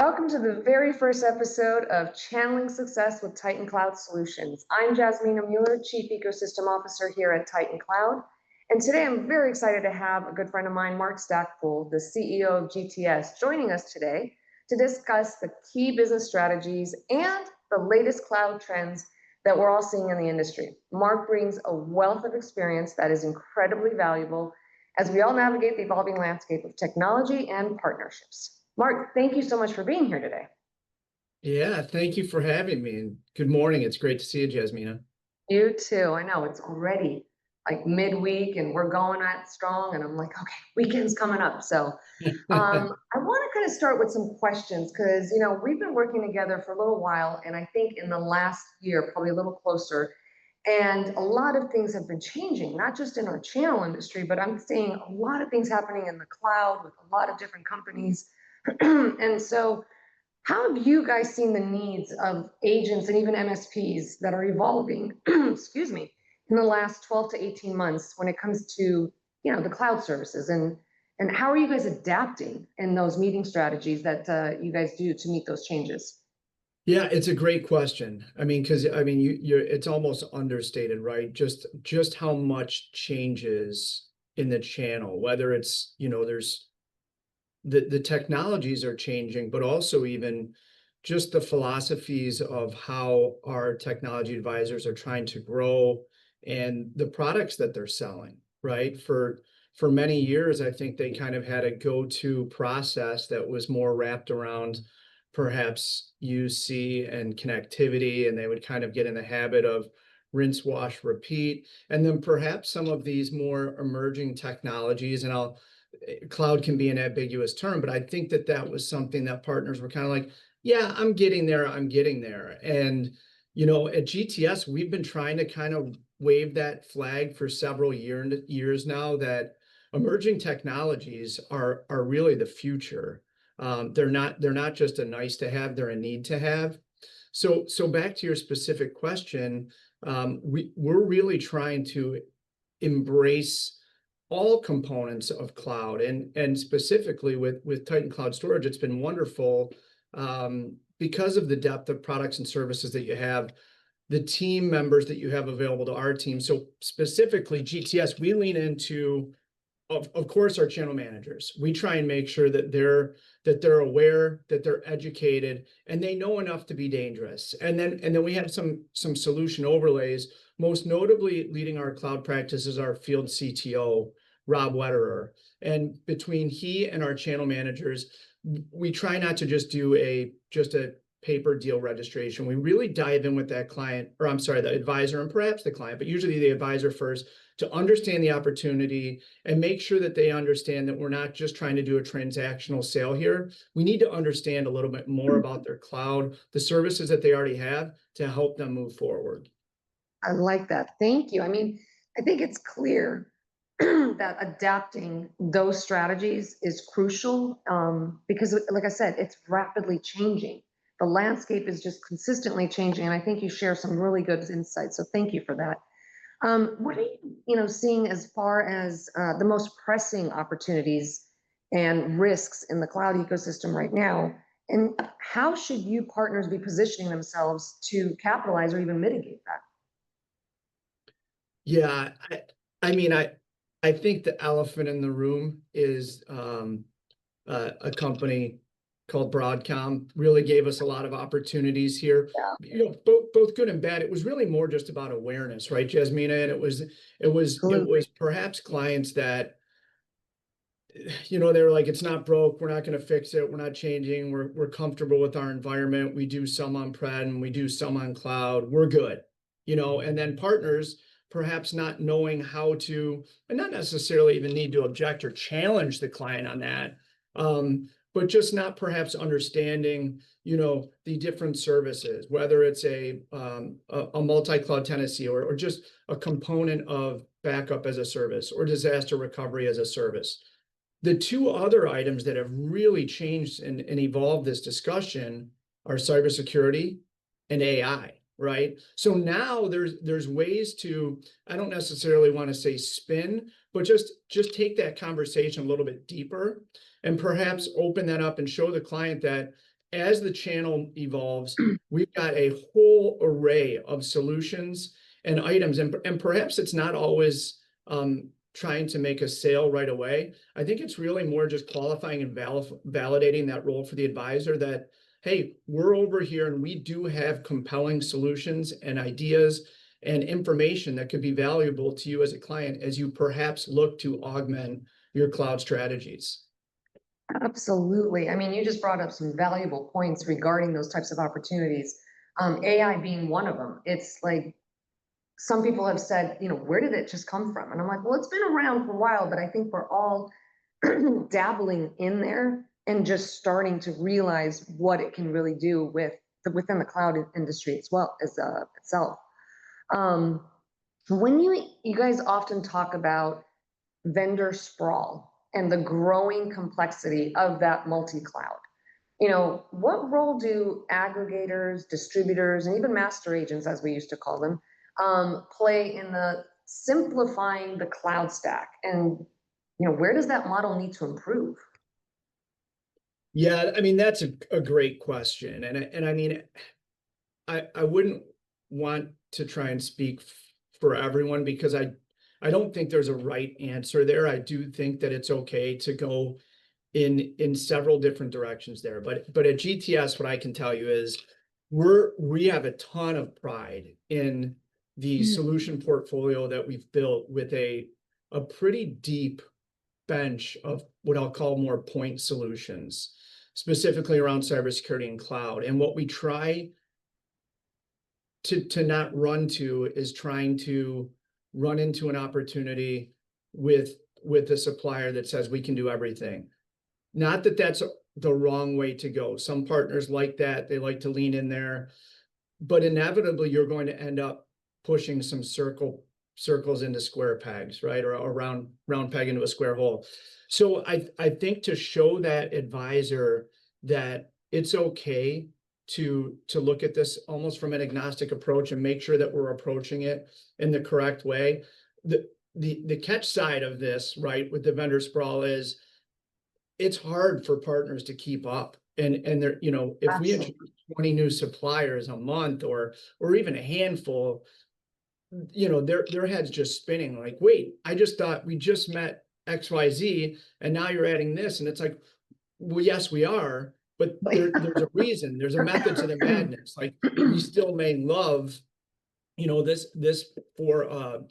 welcome to the very first episode of Channeling Success with Titan Cloud Solutions. I'm Jasmina Mueller, Chief Ecosystem Officer here at Titan Cloud. And today I'm very excited to have a good friend of mine, Mark Stackpoole, the CEO of GTS, joining us today to discuss the key business strategies and the latest cloud trends that we're all seeing in the industry. Mark brings a wealth of experience that is incredibly valuable as we all navigate the evolving landscape of technology and partnerships. Mark, thank you so much for being here today. Yeah, thank you for having me. And good morning. It's great to see you, Jasmina. You too. I know it's already like midweek and we're going at strong. And I'm like, okay, weekend's coming up. So I want to kind of start with some questions because, we've been working together for a little while. And I think in the last year, probably a little closer. And a lot of things have been changing, not just in our channel industry, but I'm seeing a lot of things happening in the cloud with a lot of different companies. And so, how have you guys seen the needs of agents and even MSPs that are evolving, excuse me, in the last 12 to 18 months when it comes to, the cloud services and how are you guys adapting in those meeting strategies that you guys do to meet those changes? Yeah, it's a great question. It's almost understated, right? Just how much changes in the channel, whether it's, there's the technologies are changing, but also even just the philosophies of how our technology advisors are trying to grow and the products that they're selling, right? For many years, I think they kind of had a go-to process that was more wrapped around perhaps UC and connectivity, and they would kind of get in the habit of rinse, wash, repeat. And then perhaps some of these more emerging technologies, and cloud can be an ambiguous term, but I think that was something that partners were kind of like, yeah, I'm getting there. And, at GTS, we've been trying to kind of wave that flag for several years now that emerging technologies are really the future. They're not just a nice to have, they're a need to have. So back to your specific question, we're really trying to embrace all components of cloud and specifically with Titan Cloud Storage, it's been wonderful because of the depth of products and services that you have, the team members that you have available to our team. So specifically GTS, we lean into, of course, our channel managers. We try and make sure that they're aware, that they're educated, and they know enough to be dangerous. And then we have some solution overlays. Most notably, leading our cloud practice is our field CTO, Rob Wetterer. And between he and our channel managers, we try not to just do a paper deal registration. We really dive in with that client, or I'm sorry, the advisor and perhaps the client, but usually the advisor first, to understand the opportunity and make sure that they understand that we're not just trying to do a transactional sale here. We need to understand a little bit more about their cloud, the services that they already have to help them move forward. I like that. Thank you. I mean, I think it's clear that adapting those strategies is crucial because, like I said, it's rapidly changing. The landscape is just consistently changing, and I think you share some really good insights. So thank you for that. What are you, seeing as far as the most pressing opportunities and risks in the cloud ecosystem right now? And how should you partners be positioning themselves to capitalize or even mitigate that? Yeah, I think the elephant in the room is a company called Broadcom really gave us a lot of opportunities here. Yeah. Both good and bad. It was really more just about awareness, right, Jasmina? And it was perhaps clients that, they were like, it's not broke, we're not going to fix it, we're not changing, we're comfortable with our environment, we do some on-prem, we do some on cloud, we're good, and then partners perhaps not knowing how to, and not necessarily even need to object or challenge the client on that, but just not perhaps understanding, the different services, whether it's a multi-cloud tenancy or just a component of backup as a service or disaster recovery as a service. The two other items that have really changed and evolved this discussion are cybersecurity and AI. Right. So now there's ways to, I don't necessarily want to say spin, but just take that conversation a little bit deeper and perhaps open that up and show the client that as the channel evolves, we've got a whole array of solutions and items, and perhaps it's not always trying to make a sale right away. I think it's really more just qualifying and validating that role for the advisor that, hey, we're over here and we do have compelling solutions and ideas and information that could be valuable to you as a client as you perhaps look to augment your cloud strategies. Absolutely. I mean, you just brought up some valuable points regarding those types of opportunities. AI being one of them. It's like some people have said, where did it just come from? And I'm like, well, it's been around for a while, but I think we're all dabbling in there and just starting to realize what it can really do within the cloud industry as well as itself. Um, when you guys often talk about vendor sprawl and the growing complexity of that multi-cloud, what role do aggregators, distributors, and even master agents, as we used to call them, play in the simplifying the cloud stack? And where does that model need to improve? Yeah, I mean, that's a great question. And I mean, I wouldn't want to try and speak for everyone because I don't think there's a right answer there. I do think that it's okay to go in several different directions there. But at GTS, what I can tell you is we have a ton of pride in the solution portfolio that we've built with a pretty deep bench of what I'll call more point solutions, specifically around cybersecurity and cloud. And what we try to not run to is trying to run into an opportunity with a supplier that says we can do everything. Not that that's the wrong way to go. Some partners like that, they like to lean in there, but inevitably you're going to end up pushing some circles into square pegs, right? Or a round peg into a square hole. So I think to show that advisor that it's okay to look at this almost from an agnostic approach and make sure that we're approaching it in the correct way. The catch side of this, right, with the vendor sprawl is it's hard for partners to keep up. And they're, if we Absolutely. introduce 20 new suppliers a month or even a handful, their heads just spinning like, wait, I just thought we just met XYZ and now you're adding this. And it's like, well, yes, we are, but there's a reason, there's a method to the madness. Like we still may love, this for,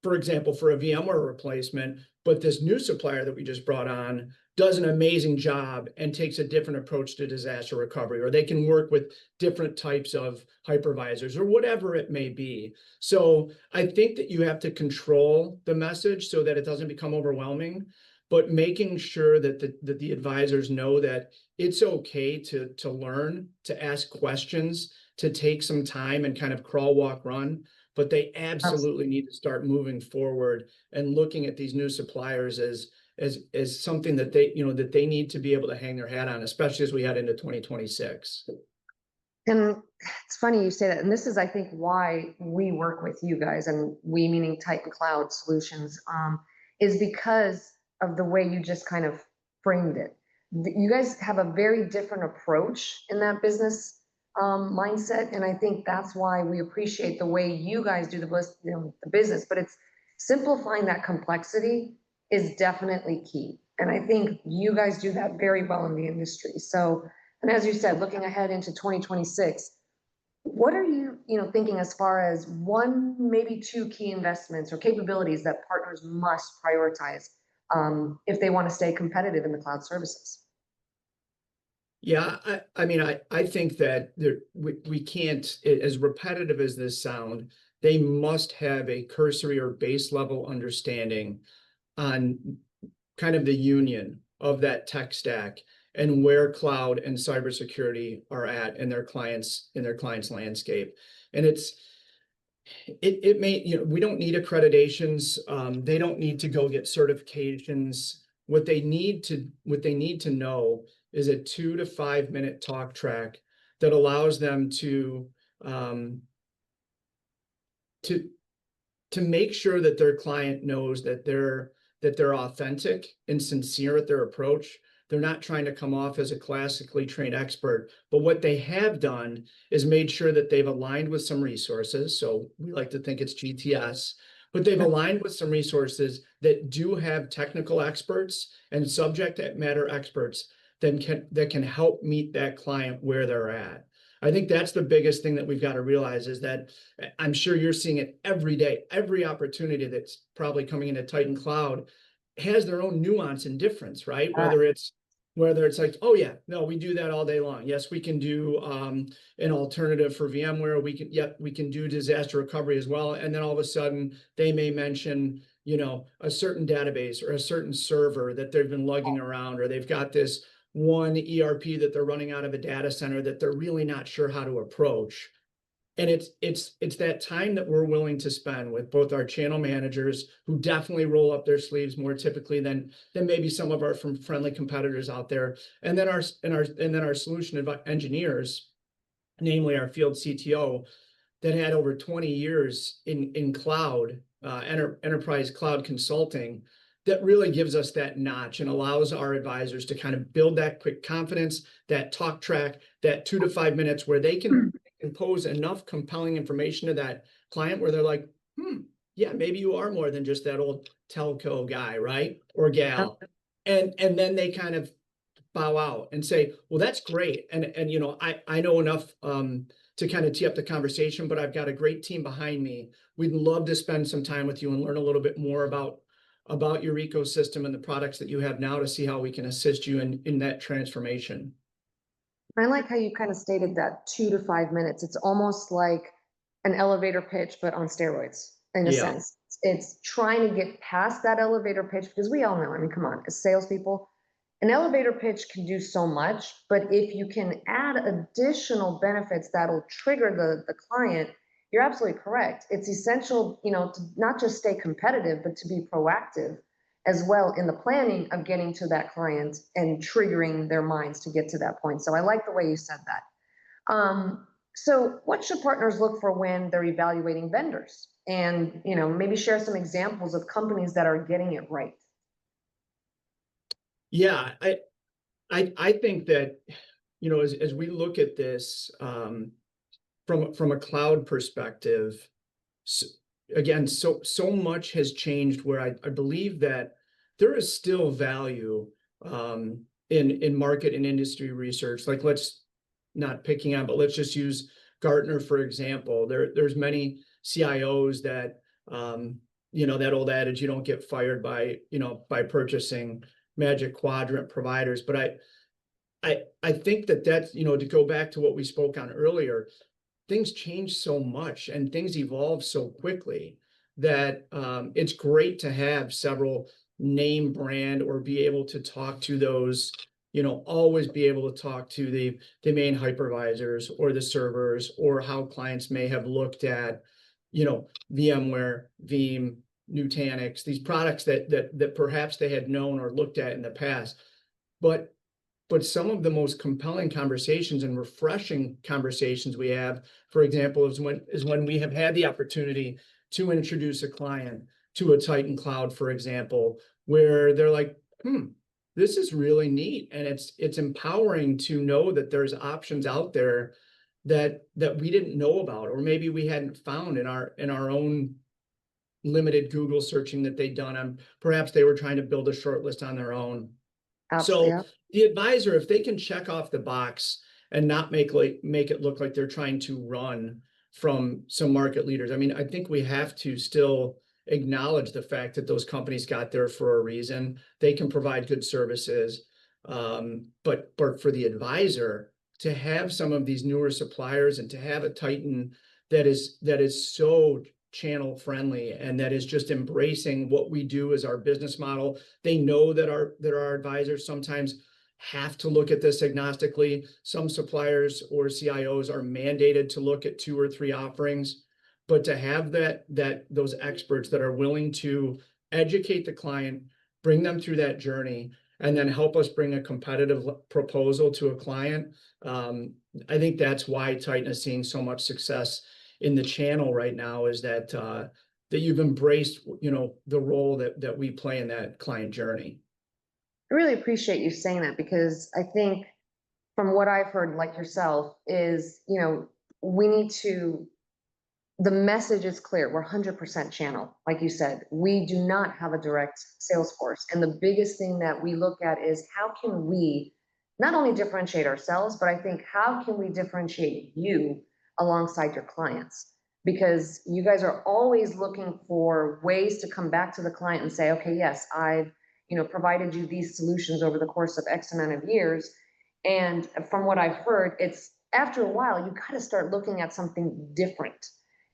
for example, for a VMware replacement, but this new supplier that we just brought on does an amazing job and takes a different approach to disaster recovery, or they can work with different types of hypervisors or whatever it may be. So I think that you have to control the message so that it doesn't become overwhelming, but making sure that the advisors know that it's okay to learn, to ask questions, to take some time and kind of crawl, walk, run. But they absolutely need to start moving forward and looking at these new suppliers as something that they need to be able to hang their hat on, especially as we head into 2026. And it's funny you say that. And this is, I think, why we work with you guys, and we meaning Titan Cloud Solutions, is because of the way you just kind of framed it. You guys have a very different approach in that business mindset. And I think that's why we appreciate the way you guys do the business. But it's simplifying that complexity is definitely key. And I think you guys do that very well in the industry. So, and as you said, looking ahead into 2026, what are you, thinking as far as one, maybe two key investments or capabilities that partners must prioritize if they want to stay competitive in the cloud services? Yeah, I mean, I think that we can't, as repetitive as this sound, they must have a cursory or base level understanding on kind of the union of that tech stack and where cloud and cybersecurity are at in their clients landscape. And it may, we don't need accreditations. They don't need to go get certifications. What they need to know is a 2 to 5 minute talk track that allows them um, to make sure that their client knows that they're authentic and sincere at their approach, They're not trying to come off as a classically trained expert, but what they have done is made sure that they've aligned with some resources. So we like to think it's GTS, but they've aligned with some resources that do have technical experts and subject matter experts that can help meet that client where they're at. I think that's the biggest thing that we've got to realize is that I'm sure you're seeing it every day. Every opportunity that's probably coming into Titan Cloud has their own nuance and difference, right? Uh, Whether it's like, oh yeah, no, we do that all day long. Yes, we can do an alternative for VMware. We can do disaster recovery as well. And then all of a sudden they may mention, a certain database or a certain server that they've been lugging around, or they've got this one ERP that they're running out of a data center that they're really not sure how to approach. And it's that time that we're willing to spend with both our channel managers, who definitely roll up their sleeves more typically than maybe some of our friendly competitors out there, and then our solution engineers, namely our field CTO, that had over 20 years in cloud enterprise cloud consulting, that really gives us that notch and allows our advisors to kind of build that quick confidence, that talk track, that 2 to 5 minutes where they can impose enough compelling information to that client where they're like, yeah, maybe you are more than just that old telco guy, right? Or gal. And then they kind of bow out and say, well, that's great. And I know enough to kind of tee up the conversation, but I've got a great team behind me. We'd love to spend some time with you and learn a little bit more about your ecosystem and the products that you have now to see how we can assist you in that transformation. I like how you kind of stated that 2 to 5 minutes. It's almost like an elevator pitch, but on steroids in a Yeah. sense. It's trying to get past that elevator pitch because we all know, I mean, come on, as salespeople, an elevator pitch can do so much, but if you can add additional benefits that'll trigger the client, you're absolutely correct. It's essential, to not just stay competitive, but to be proactive as well in the planning of getting to that client and triggering their minds to get to that point. So I like the way you said that. So what should partners look for when they're evaluating vendors? And maybe share some examples of companies that are getting it right. Yeah, I think that, as we look at this from a cloud perspective, again, so much has changed where I believe that there is still value in market and industry research. Like, let's not picking on, but let's just use Gartner, for example. There's many CIOs that, that old adage, you don't get fired by purchasing Magic Quadrant providers. But I think that's, to go back to what we spoke on earlier, things change so much and things evolve so quickly that it's great to have several name brand or be able to talk to those, always be able to talk to the main hypervisors or the servers, or how clients may have looked at, VMware, Veeam, Nutanix, these products that perhaps they had known or looked at in the past. But some of the most compelling conversations and refreshing conversations we have, for example, is when we have had the opportunity to introduce a client to a Titan Cloud, for example, where they're like, this is really neat. And it's empowering to know that there's options out there that we didn't know about, or maybe we hadn't found in our own limited Google searching that they'd done. And perhaps they were trying to build a short list on their own. Absolutely. So the advisor, if they can check off the box and not make it look like they're trying to run from some market leaders, I mean, I think we have to still acknowledge the fact that those companies got there for a reason. They can provide good services, but for the advisor to have some of these newer suppliers and to have a Titan that is so channel friendly and that is just embracing what we do as our business model. They know that our advisors sometimes have to look at this agnostically. Some suppliers or CIOs are mandated to look at 2 or 3 offerings, but to have those experts that are willing to educate the client, bring them through that journey, and then help us bring a competitive proposal to a client. I think that's why Titan is seeing so much success in the channel right now, is that you've embraced, the role that we play in that client journey. I really appreciate you saying that because I think from what I've heard, like yourself, is, we need to, the message is clear. We're 100% channel. Like you said, we do not have a direct sales force. And the biggest thing that we look at is how can we not only differentiate ourselves, but I think how can we differentiate you alongside your clients? Because you guys are always looking for ways to come back to the client and say, okay, yes, I've, provided you these solutions over the course of X amount of years. And from what I've heard, it's after a while, you got to start looking at something different.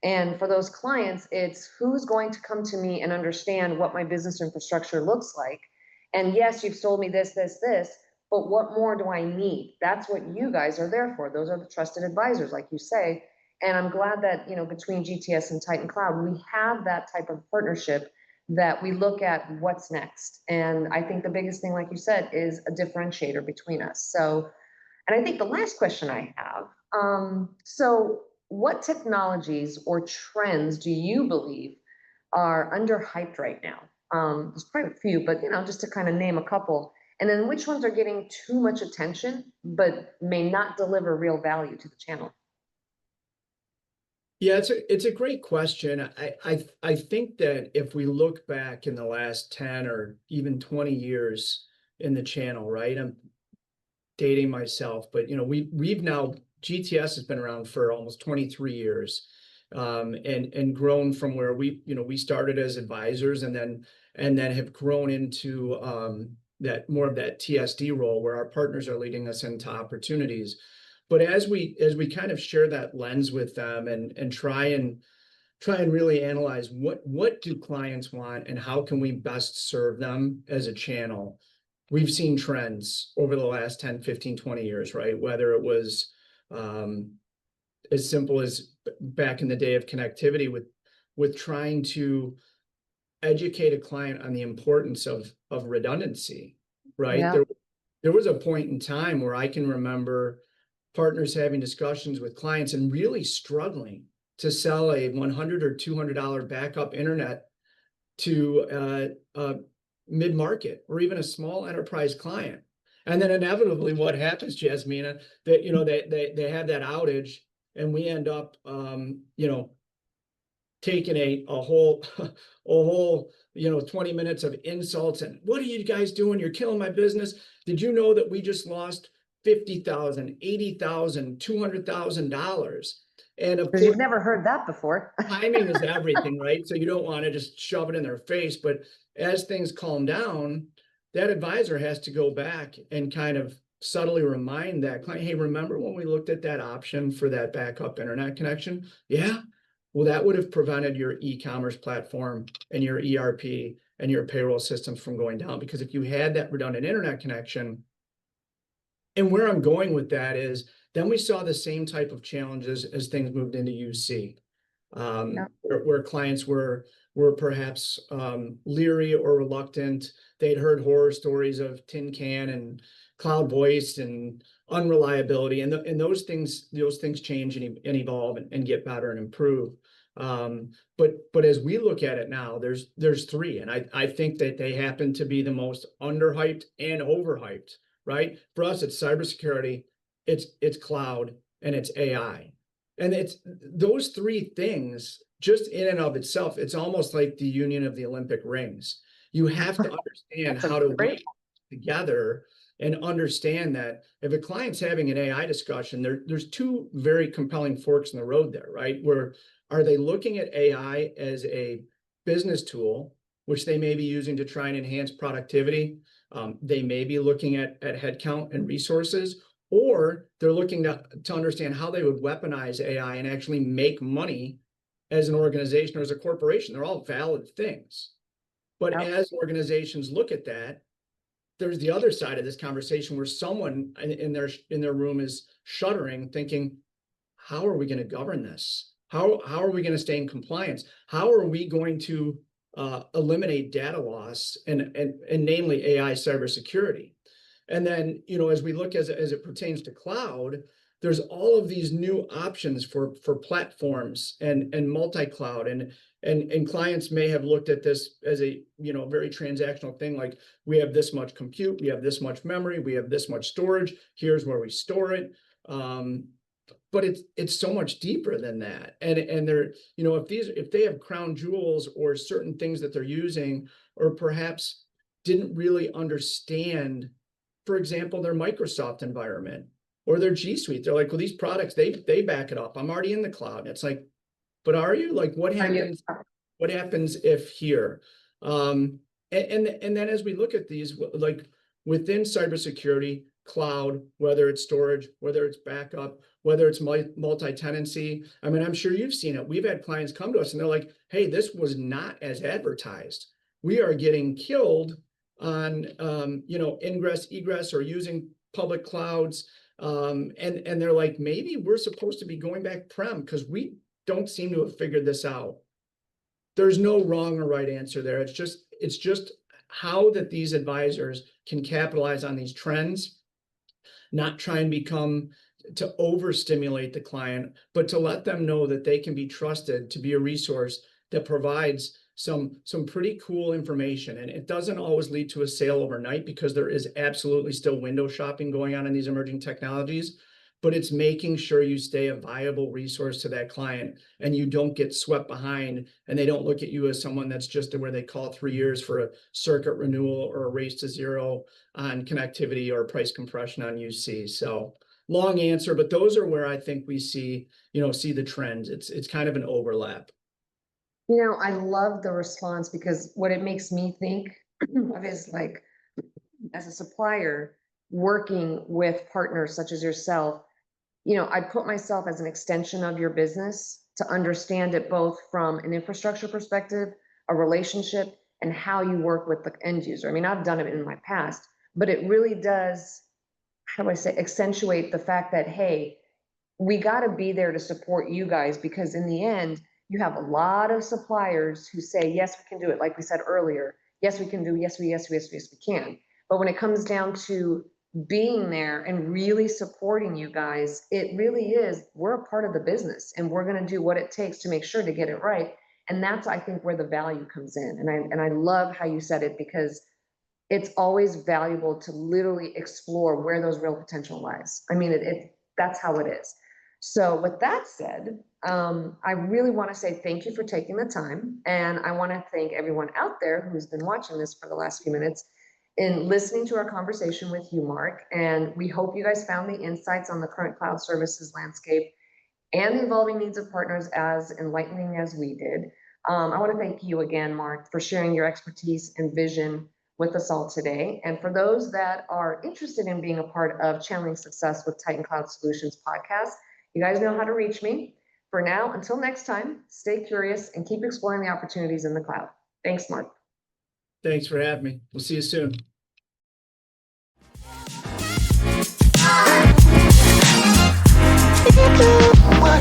And for those clients, it's who's going to come to me and understand what my business infrastructure looks like. And yes, you've sold me this, this, this, but what more do I need? That's what you guys are there for. Those are the trusted advisors, like you say. And I'm glad that, between GTS and Titan Cloud, we have that type of partnership that we look at what's next. And I think the biggest thing, like you said, is a differentiator between us. So, and I think the last question I have, so what technologies or trends do you believe are underhyped right now? There's probably a few, but just to kind of name a couple. And then which ones are getting too much attention, but may not deliver real value to the channel? Yeah, it's a great question. I think that if we look back in the last 10 or even 20 years in the channel, right? I'm dating myself, but we've now GTS has been around for almost 23 years, and grown from where we started as advisors and then have grown into that more of that TSD role where our partners are leading us into opportunities. But as we kind of share that lens with them and try and really analyze what do clients want and how can we best serve them as a channel. We've seen trends over the last 10, 15, 20 years, right? Whether it was as simple as back in the day of connectivity with trying to educate a client on the importance of redundancy, right? Yeah. There was a point in time where I can remember partners having discussions with clients and really struggling to sell a $100 or $200 backup internet to mid-market or even a small enterprise client. And then inevitably what happens, Jasmina, that they have that outage and we end up taking a whole a whole 20 minutes of insults and what are you guys doing? You're killing my business. Did you know that we just lost $50,000, $80,000, $200,000? And of Because you've course, never heard that before. timing is everything, right? So you don't want to just shove it in their face. But as things calm down, that advisor has to go back and kind of subtly remind that client, hey, remember when we looked at that option for that backup internet connection? Yeah. Well, that would have prevented your e-commerce platform and your ERP and your payroll systems from going down. Because if you had that redundant internet connection, and where I'm going with that is then we saw the same type of challenges as things moved into UC, Yeah. where clients were perhaps leery or reluctant. They'd heard horror stories of tin can and cloud voice and unreliability, and those things change and evolve and get better and improve. But as we look at it now, there's three, and I think that they happen to be the most underhyped and overhyped. Right? For us, it's cybersecurity, it's cloud, and it's AI. And it's those three things just in and of itself, it's almost like the union of the Olympic rings. You have to understand That's a how to great. weave together and understand that if a client's having an AI discussion, there's two very compelling forks in the road there, right? Where are they looking at AI as a business tool, which they may be using to try and enhance productivity? They may be looking at headcount and resources, or they're looking to understand how they would weaponize AI and actually make money as an organization or as a corporation. They're all valid things. But Yep. as organizations look at that, there's the other side of this conversation where someone in their room is shuddering, thinking, how are we going to govern this? How are we going to stay in compliance? How are we going to eliminate data loss and namely AI cybersecurity? And then, as we look as it pertains to cloud, there's all of these new options for platforms and multi-cloud, and clients may have looked at this as a, very transactional thing, like we have this much compute, we have this much memory, we have this much storage, here's where we store it. But it's so much deeper than that. And they're, if they have crown jewels or certain things that they're using, or perhaps didn't really understand, for example, their Microsoft environment or their G Suite. They're like, well, these products, they back it up. I'm already in the cloud. And it's like, but are you? Like, what happens? What happens if here? And then as we look at these, like within cybersecurity, cloud, whether it's storage, whether it's backup, whether it's multi-tenancy. I mean, I'm sure you've seen it. We've had clients come to us and they're like, hey, this was not as advertised. We are getting killed on, ingress, egress, or using public clouds. And they're like, maybe we're supposed to be going back prem because we don't seem to have figured this out. There's no wrong or right answer there. It's just how that these advisors can capitalize on these trends, not try and to overstimulate the client, but to let them know that they can be trusted to be a resource that provides some pretty cool information. And it doesn't always lead to a sale overnight, because there is absolutely still window shopping going on in these emerging technologies, but it's making sure you stay a viable resource to that client and you don't get swept behind, and they don't look at you as someone that's just where they call 3 years for a circuit renewal or a race to zero on connectivity or price compression on UC. So long answer, but those are where I think we see the trends. It's kind of an overlap. I love the response, because what it makes me think of is, like, as a supplier working with partners such as yourself, I put myself as an extension of your business to understand it both from an infrastructure perspective, a relationship, and how you work with the end user. I mean, I've done it in my past, but it really does, how do I say, accentuate the fact that, hey, we got to be there to support you guys, because in the end, you have a lot of suppliers who say, yes, we can do it. Like we said earlier, yes, we can do, yes, we can. But when it comes down to being there and really supporting you guys, it really is, we're a part of the business and we're going to do what it takes to make sure to get it right. And that's, I think, where the value comes in. And I love how you said it, because it's always valuable to literally explore where those real potential lies. I mean, that's how it is. So with that said, I really want to say thank you for taking the time. And I want to thank everyone out there who's been watching this for the last few minutes in listening to our conversation with you, Mark. And we hope you guys found the insights on the current cloud services landscape and the evolving needs of partners as enlightening as we did. I want to thank you again, Mark, for sharing your expertise and vision with us all today. And for those that are interested in being a part of Channeling Success with Titan Cloud Solutions podcast, you guys know how to reach me. For now, until next time, stay curious and keep exploring the opportunities in the cloud. Thanks, Mark. Thanks for having me. We'll see you soon.